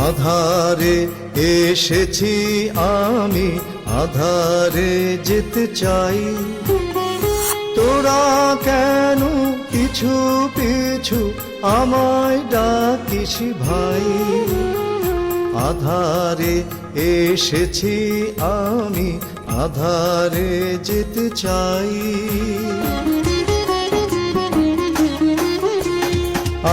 আধারে এসেছি আমি, আধারে যেতে চাই। তোরা কেন পিছু পিছু আমায় ডাকিস ভাই? আধারে এসেছি আমি, আধারে যেতে চাই।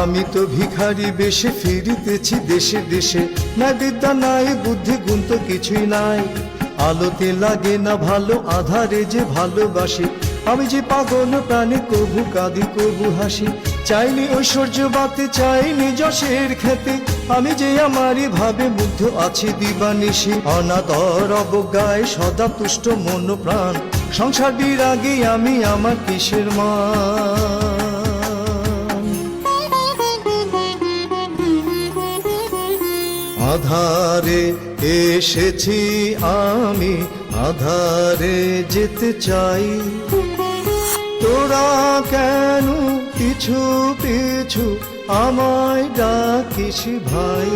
আমি তো ভিখারি বেশে ফিরিতেছি দেশে দেশে, না বিদ্যা নাই বুদ্ধি গুণ তো কিছুই নাই। আলোতে লাগে না ভালো, আধারে যে ভালোবাসি। আমি যে পাগল প্রাণে, কবু কাঁদি কবু হাসি। চাইনি ঐশ্বর্য বাতে, চাইনি যশের খেতে, আমি যে আমারই ভাবে মুগ্ধ আছি দিবানিশি। অনাদর অবজ্ঞায় সদা তুষ্ট মন প্রাণ, সংসার বিরাগে আমি আমার কিসের মান? আধারে এসেছি আমি, আধারে যেতে চাই। তোরা কেন পিছু পিছু আমায় ডাকিস ভাই?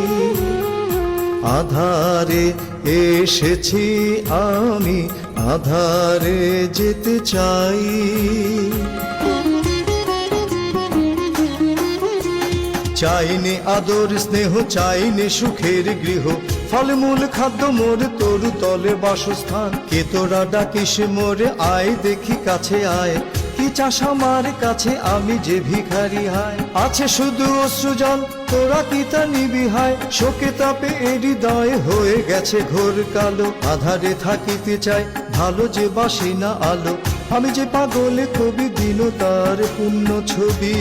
আধারে এসেছি আমি, আধারে যেতে চাই। চাইনি আদর স্নেহ, চাইনি সুখের গৃহ, ফলমূল খাদ্য মোর তরু তলে বাসস্থান। কে তোরা ডাকিস মোরে, আয় দেখি কাছে আয়। কি চাস আমার কাছে, আমি যে ভিখারি হায়। আছে শুধু অশ্রুজল, তোরা কি তা নিবি হায়? শোকে তাপে হৃদয় হয়ে গেছে ঘোর কালো। আধারে থাকিতে চাই, ভালো যে বাসি না আলো। আমি যে পাগলে কবি, দিন তার পূর্ণ ছবি।